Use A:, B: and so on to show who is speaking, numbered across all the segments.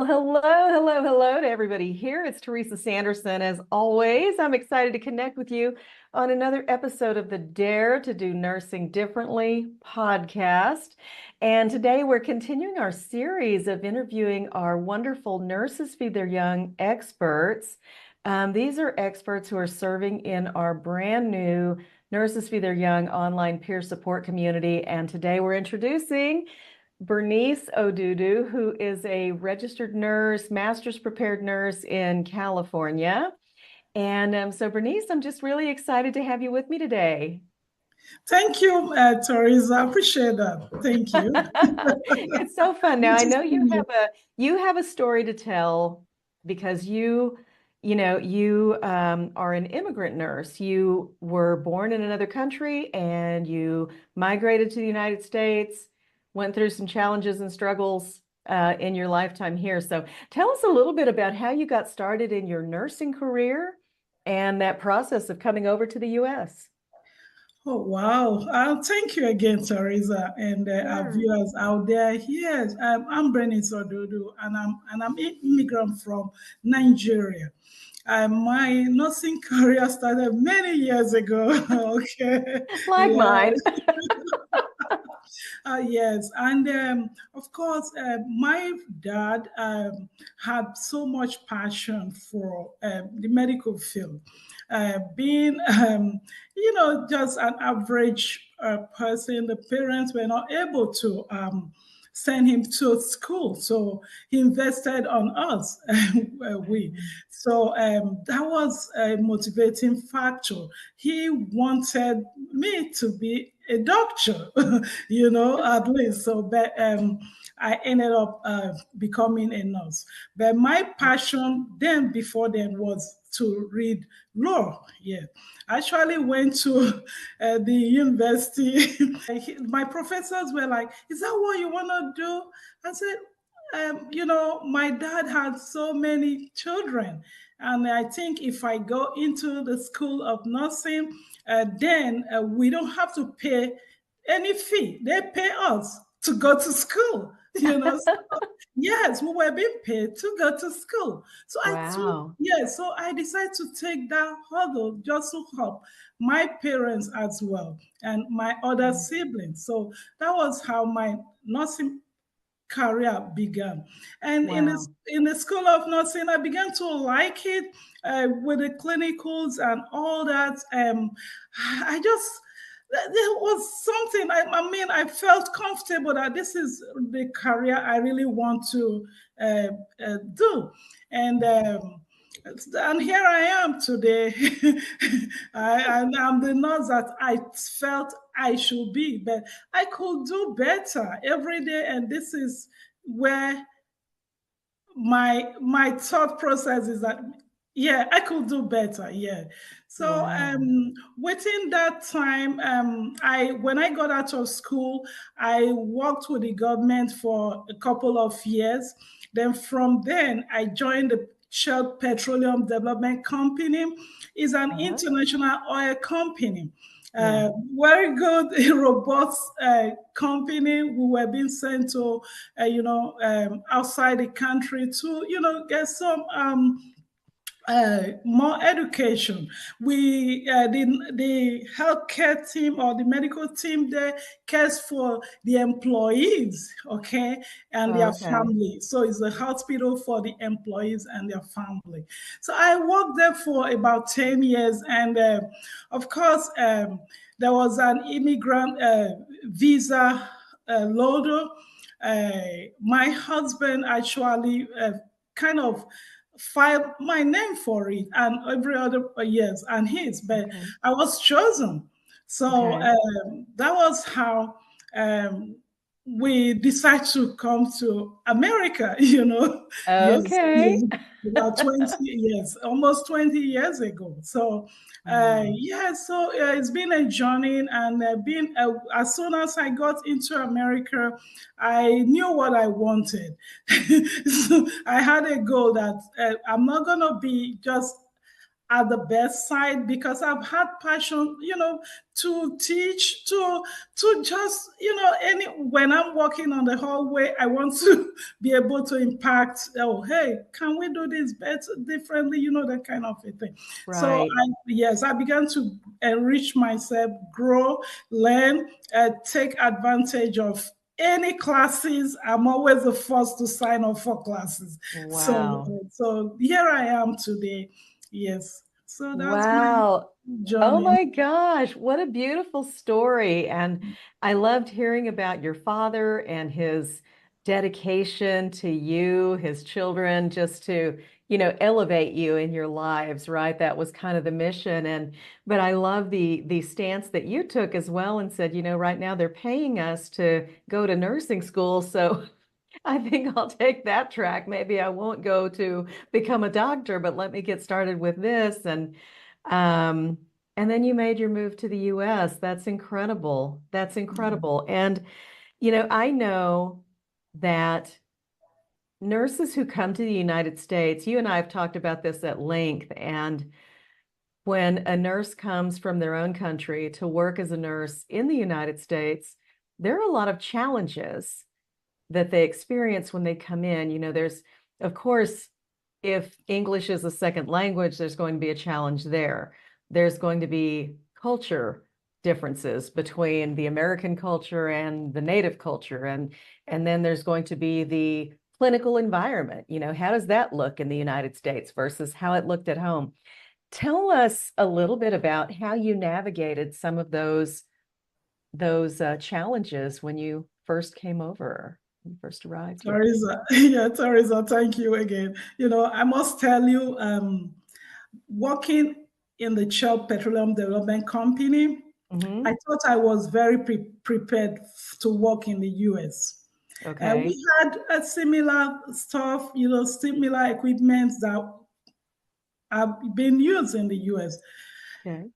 A: Well, hello to everybody here. It's Teresa Sanderson. As always, I'm excited to connect with you on another episode of the Dare to Do Nursing Differently podcast. And today we're continuing our series of interviewing our wonderful Nurses Feed Their Young experts. These are experts who are serving in our brand new Nurses Feed Their Young online peer support community. And today we're introducing Bernice Odudu, who is a registered nurse, master's prepared nurse in California. And so, Bernice, I'm just really excited to have you with me today.
B: Thank you, Teresa. I appreciate that. Thank you.
A: It's so fun. Now,
B: Good
A: I
B: to
A: know
B: see you.
A: you have a story to tell because you are an immigrant nurse. You were born in another country and you migrated to the United States, went through some challenges and struggles in your lifetime here. So tell us a little bit about how you got started in your nursing career and that process of coming over to the US.
B: Oh, wow. Thank you again, Teresa, and our
A: Sure.
B: viewers out there. Yes, I'm Bernice Odudu, and I'm an immigrant from Nigeria. My nursing career started many years ago. Okay.
A: Like
B: Yeah.
A: mine.
B: Yes, and of course, my dad had so much passion for the medical field. Being, just an average person, the parents were not able to send him to school, so he invested on us. we, so that was a motivating factor. He wanted me to be a doctor, at least. So, but I ended up becoming a nurse. But my passion then, before then, was to read law. Yeah. I actually went to the university. My professors were like, "Is that what you want to do?" I said, my dad had so many children. And I think if I go into the school of nursing, then we don't have to pay any fee. They pay us to go to school. So, yes, we were being paid to go to school.
A: Wow.
B: So I decided to take that hurdle just to help my parents as well and my other siblings. So that was how my nursing career began. And
A: Wow.
B: in the school of nursing, I began to like it with the clinicals and all that. I just, there was something, I felt comfortable that this is the career I really want to uh, do. And and here I am today. I'm the nurse that I felt I should be, but I could do better every day. And this is where my thought process is that, yeah, I could do better. Yeah. So
A: Wow.
B: within that time, I when I got out of school, I worked with the government for a couple of years. Then from then, I joined the Shell Petroleum Development Company. It's an
A: Uh-huh.
B: international oil company.
A: Yeah.
B: Very good, robust company. We were being sent to, outside the country to, get some more education. The healthcare team or the medical team there cares for the employees, okay, and their
A: Okay.
B: family. So it's a hospital for the employees and their family. So I worked there for about 10 years, and of course, there was an immigrant visa loader. My husband actually kind of filed my name for it and every other yes and his, but
A: Okay.
B: I was chosen. So
A: Okay.
B: that was how we decided to come to America. Yes,
A: Okay.
B: yes, about 20 years, almost 20 years ago. So
A: Wow.
B: yeah, so it's been a journey, and as soon as I got into America, I knew what I wanted. So I had a goal that I'm not gonna be just at the bedside because I've had passion, to teach, to just, any when I'm walking on the hallway, I want to be able to impact. Oh, hey, can we do this better, differently? That kind of a thing. So
A: Right.
B: I began to enrich myself, grow, learn, take advantage of any classes. I'm always the first to sign up for classes.
A: Wow.
B: So here I am today. Yes. So that's my
A: Wow. Oh
B: journey.
A: my gosh, what a beautiful story. And I loved hearing about your father and his dedication to you, his children, just to, elevate you in your lives, right? That was kind of the mission. But I love the stance that you took as well and said, right now they're paying us to go to nursing school, so I think I'll take that track. Maybe I won't go to become a doctor, but let me get started with this. Um, and then you made your move to the US. That's incredible. That's incredible. And, I know that nurses who come to the United States, you and I have talked about this at length. And when a nurse comes from their own country to work as a nurse in the United States, there are a lot of challenges that they experience when they come in. There's, of course, if English is a second language, there's going to be a challenge there. There's going to be culture differences between the American culture and the native culture. And then there's going to be the clinical environment. How does that look in the United States versus how it looked at home? Tell us a little bit about how you navigated some of those challenges when you first came over, when you first arrived here.
B: Teresa, yeah, Teresa, thank you again. I must tell you, working in the Shell Petroleum Development Company, I
A: Hmm.
B: thought I was very prepared to work in the US.
A: Okay.
B: We had a similar stuff, similar equipment that have been used in the US.
A: Okay.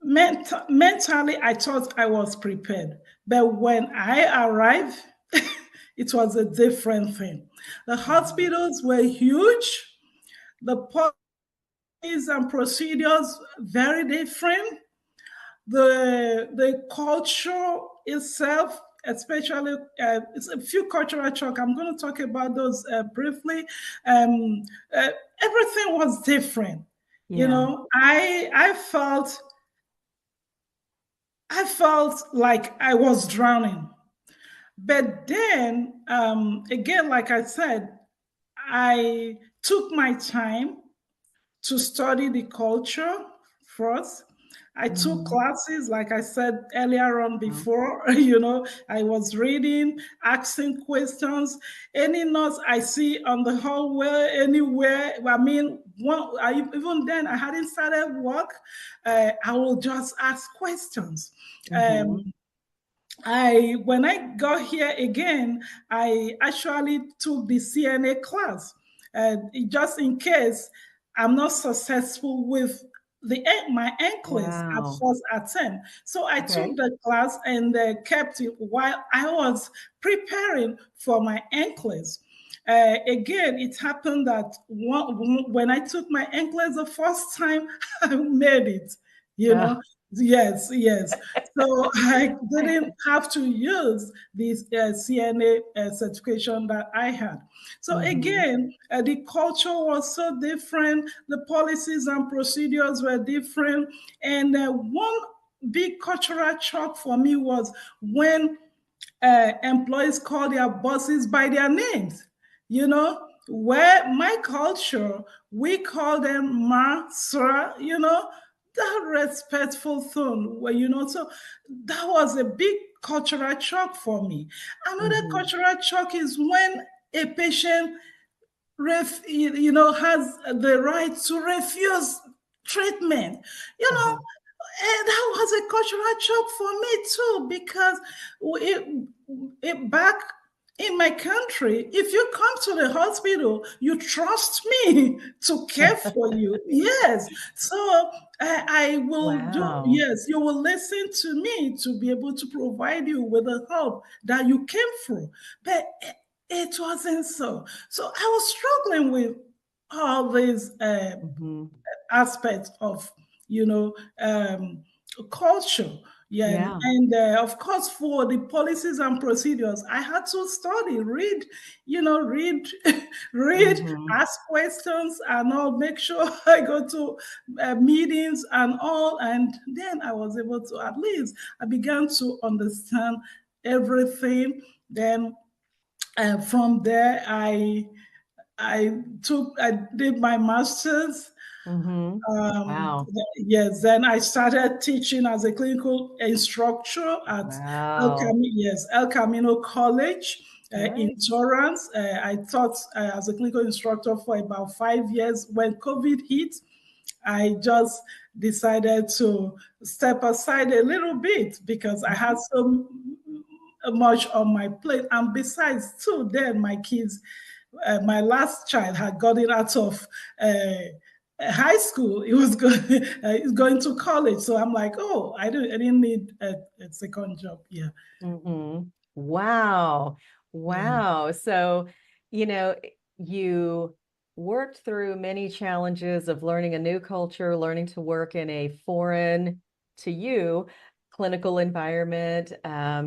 B: Mentally, I thought I was prepared. But when I arrived, it was a different thing. The
A: Mhm.
B: hospitals were huge. The policies and procedures very different. The culture itself, especially, it's a few cultural shock. I'm going to talk about those briefly. Um, Everything was different.
A: Yeah.
B: I felt like I was drowning. But then, again, like I said, I took my time to study the culture first. I took
A: Hmm.
B: classes, like I said earlier on
A: Uh-huh.
B: before, I was reading, asking questions. Any notes I see on the hallway, anywhere, even then I hadn't started work, I will just ask questions.
A: Hmm.
B: Um, when I got here again, I actually took the CNA class, just in case I'm not successful with my NCLEX at
A: Wow.
B: first attempt. So I took
A: Okay.
B: the class and kept it while I was preparing for my NCLEX. Again, it happened that when I took my NCLEX the first time, I made it. You know,
A: Oh.
B: yes, yes. So I didn't have to use this CNA certification that I had. So
A: Hmm.
B: again, the culture was so different. The policies and procedures were different. And one big cultural shock for me was when employees call their bosses by their names. Where my culture, we call them ma, sir, that respectful tone. So that was a big cultural shock for me. Another
A: Hmm.
B: cultural shock is when a patient has the right to refuse treatment. You know,
A: Uh-huh.
B: and that was a cultural shock for me too, because back in my country, if you come to the hospital, you trust me to care for you. Yes. So I will do,
A: Wow.
B: yes, you will listen to me to be able to provide you with the help that you came for. But it wasn't so. So I was struggling with. all these
A: Hmm.
B: aspects of, you know, um, culture. Yeah,
A: Yeah.
B: and of course, for the policies and procedures, I had to study, read, read, read,
A: Hmm.
B: ask questions, and all. Make sure I go to meetings and all, and then I was able to at least I began to understand everything. Then from there, I did my master's.
A: Hmm. Wow.
B: Yes, then I started teaching as a clinical instructor at
A: Wow.
B: El Camino College in
A: Nice.
B: Torrance. I taught as a clinical instructor for about 5 years. When COVID hit, I just decided to step aside a little bit because I had
A: Mhm.
B: so much on my plate. And besides, too, then my kids, my last child had gotten out of high school. He was going, he's going to college. So I'm like, oh, I didn't need a second job. Yeah.
A: Hmm. Wow.
B: Yeah.
A: Wow. So, you know, you worked through many challenges of learning a new culture, learning to work in a foreign to you clinical environment,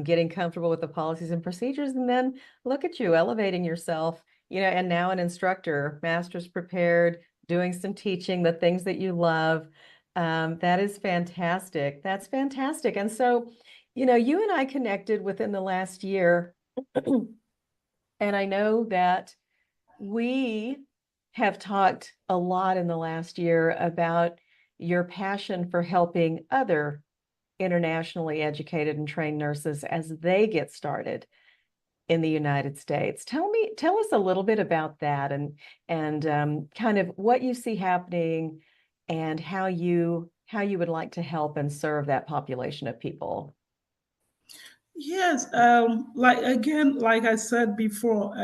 A: getting comfortable with the policies and procedures, and then look at you elevating yourself, and now an instructor, master's prepared, doing some teaching, the things that you love. That is fantastic. That's fantastic. And so, you and I connected within the last year, and I know that we have talked a lot in the last year about your passion for helping other internationally educated and trained nurses as they get started in the United States. Tell us a little bit about that, and kind of what you see happening and how you would like to help and serve that population of people.
B: Yes, like again, like I said before,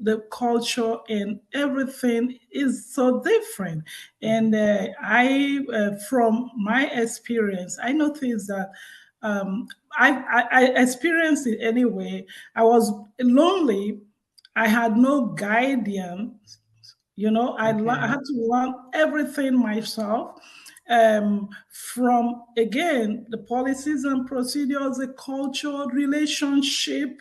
B: the culture and everything is so different. And from my experience, I noticed that um, I experienced it anyway. I was lonely. I had no guidance. I
A: Okay.
B: had to learn everything myself, from again the policies and procedures, the culture, relationship,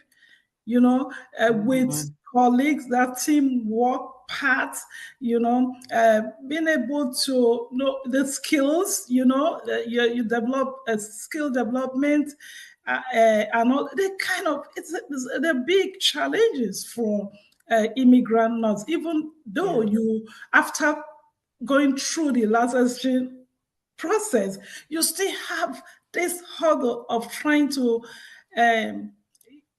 B: with
A: Mhm.
B: colleagues, that teamwork part, being able to know the skills, you develop a skill development, and all the kind of it's the big challenges for immigrant nurse, even though
A: Yes.
B: you after going through the licensing process, you still have this hurdle of trying to um,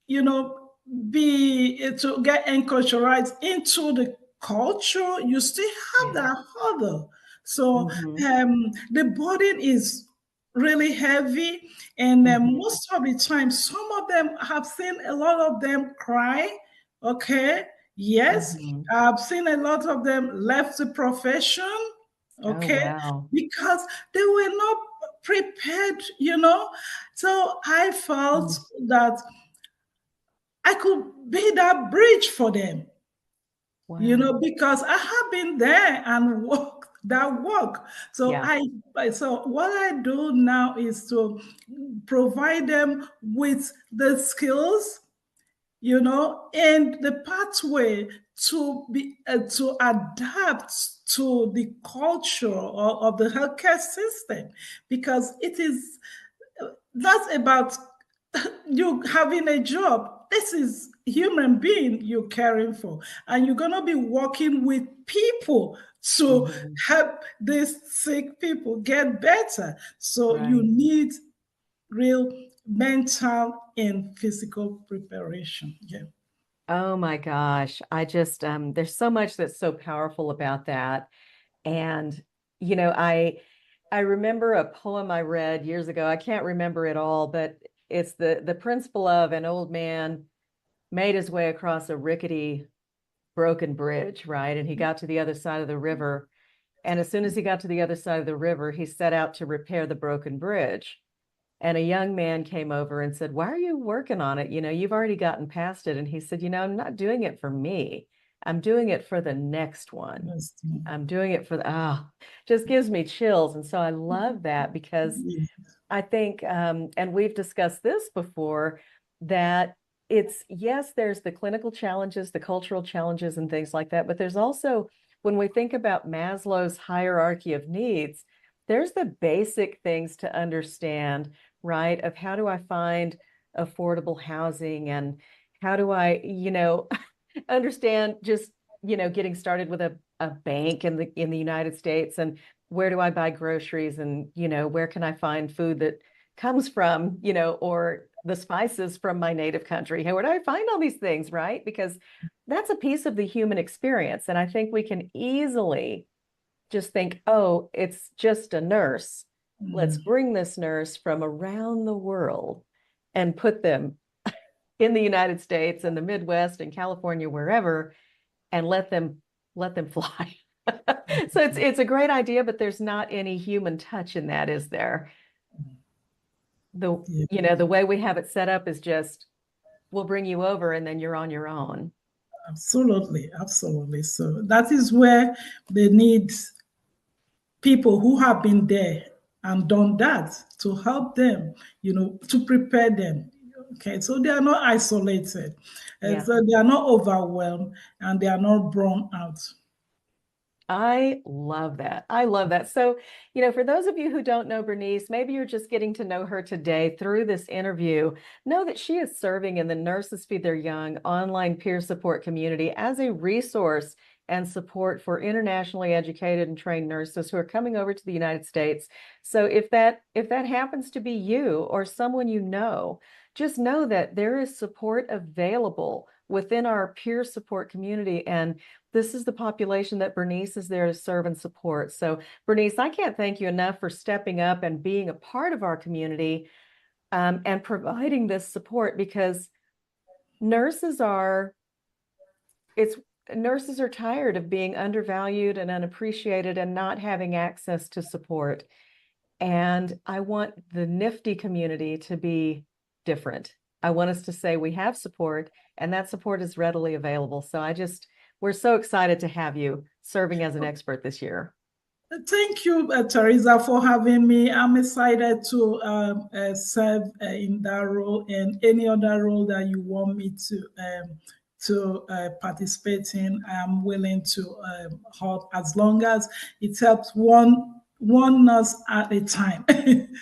B: you know, be to get enculturated into the culture. You still have
A: Yeah.
B: that hurdle. So
A: Hmm.
B: the burden is really heavy, and
A: Hmm.
B: most of the time, some of them have seen a lot of them cry. Okay, yes,
A: Hmm.
B: I've seen a lot of them left the profession.
A: Oh,
B: Okay,
A: wow.
B: because they were not prepared. So I felt
A: Mm.
B: that I could be that bridge for them,
A: Wow.
B: because I have been there and walked that walk. So
A: Yeah.
B: so what I do now is to provide them with the skills, and the pathway to adapt to the culture of the healthcare system, because it is that's about you having a job. This is human being you're caring for, and you're going to be working with people to
A: Hmm.
B: help these sick people get better. So you
A: Right.
B: need real mental and physical preparation. Yeah.
A: Oh my gosh. There's so much that's so powerful about that. And, I remember a poem I read years ago. I can't remember it all, but it's the principle of an old man made his way across a rickety, broken bridge, right? And he got to the other side of the river. And as soon as he got to the other side of the river, he set out to repair the broken bridge. And a young man came over and said, "Why are you working on it? You've already gotten past it." And he said, "I'm not doing it for me. I'm doing it for the next one.
B: Yes.
A: I'm doing it for the, just gives me chills. And so I love that because I think, and we've discussed this before, that it's, yes, there's the clinical challenges, the cultural challenges, and things like that. But there's also, when we think about Maslow's hierarchy of needs, there's the basic things to understand, right? Of how do I find affordable housing and how do I, understand just, getting started with a bank in the United States and where do I buy groceries and, where can I find food that comes from, or the spices from my native country? Where do I find all these things, right? Because that's a piece of the human experience. And I think we can easily just think, oh, it's just a nurse. Let's bring this nurse from around the world and put them in the United States and the Midwest and California, wherever, and let them fly. So it's a great idea, but there's not any human touch in that, is there? The
B: Yeah.
A: the way we have it set up is just we'll bring you over and then you're on your own.
B: Absolutely, absolutely. So that is where they need people who have been there and done that to help them, to prepare them. Okay, so they are not isolated, and
A: Yeah.
B: so they are not overwhelmed, and they are not burned out.
A: I love that. I love that. So, for those of you who don't know Bernice, maybe you're just getting to know her today through this interview. Know that she is serving in the Nurses Feed Their Young online peer support community as a resource and support for internationally educated and trained nurses who are coming over to the United States. So if that happens to be you or someone just know that there is support available within our peer support community. And this is the population that Bernice is there to serve and support. So, Bernice, I can't thank you enough for stepping up and being a part of our community, and providing this support because nurses are, it's nurses are tired of being undervalued and unappreciated and not having access to support. And I want the nifty community to be different. I want us to say we have support and that support is readily available. So we're so excited to have you serving as an expert this year.
B: Thank you, Teresa, for having me. I'm excited to serve in that role and any other role that you want me to participate in. I'm willing to help as long as it helps one nurse at a time.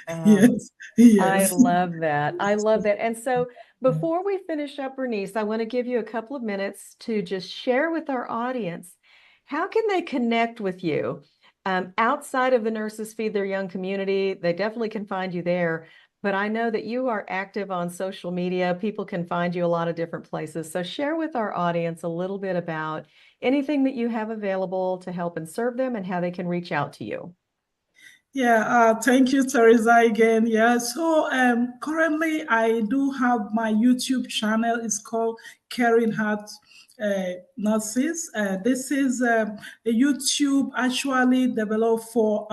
A: Oh,
B: Yes,
A: I
B: yes.
A: love that. I love that. And so before we finish up, Bernice, I want to give you a couple of minutes to just share with our audience, how can they connect with you? Outside of the Nurses Feed Their Young community, they definitely can find you there. But I know that you are active on social media. People can find you a lot of different places. So share with our audience a little bit about anything that you have available to help and serve them and how they can reach out to you.
B: Yeah, thank you, Teresa, again. Yeah, so currently I do have my YouTube channel. It's called Caring Heart Nurses. This is a YouTube actually developed for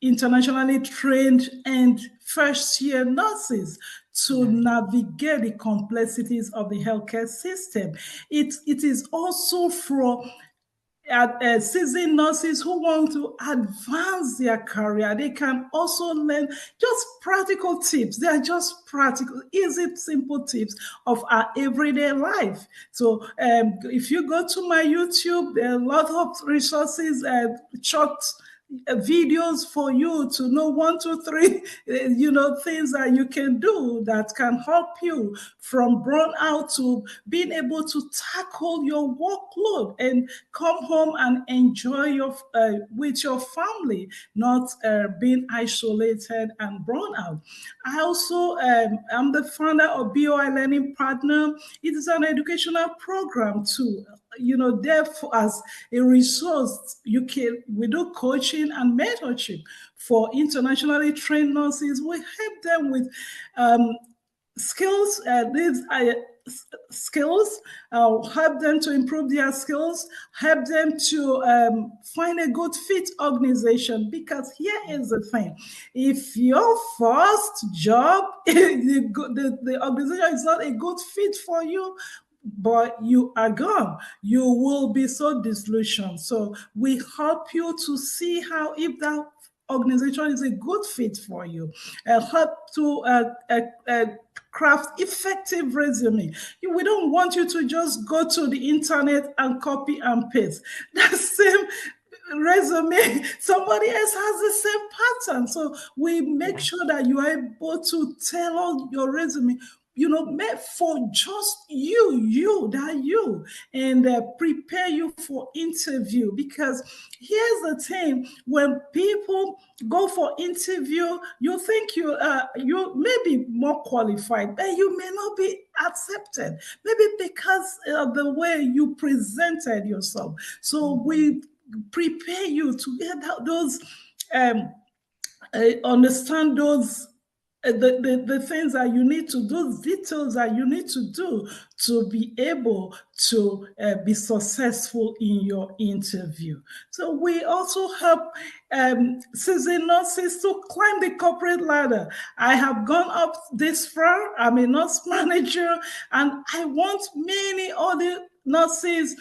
B: internationally trained and first year nurses to navigate the complexities of the healthcare system. It is also for seasoned nurses who want to advance their career. They can also learn just practical tips. They are just practical, easy, simple tips of our everyday life. So if you go to my YouTube, there are a lot of resources, short videos for you to know 1, 2, 3, things that you can do that can help you from burnout to being able to tackle your workload and come home and enjoy your with your family, not being isolated and burn out. I also am the founder of BOI Learning Partner. It is an educational program too. Therefore, as a resource, we do coaching and mentorship for internationally trained nurses. We help them with skills. These skills, help them to improve their skills, help them to find a good fit organization. Because here is the thing: if your first job, the organization is not a good fit for you, but you are gone. You will be so disillusioned. So we help you to see how, if that organization is a good fit for you, help to craft effective resume. We don't want you to just go to the internet and copy and paste that same resume. Somebody else has the same pattern. So we make sure that you are able to tailor your resume, made for just you, and prepare you for interview. Because here's the thing: when people go for interview, you think you may be more qualified, but you may not be accepted, maybe because of the way you presented yourself. So we prepare you to get those understand those the things that you need to do, details that you need to do to be able to be successful in your interview. So we also help seasoned nurses to climb the corporate ladder. I have gone up this far. I'm a nurse manager, and I want many other nurses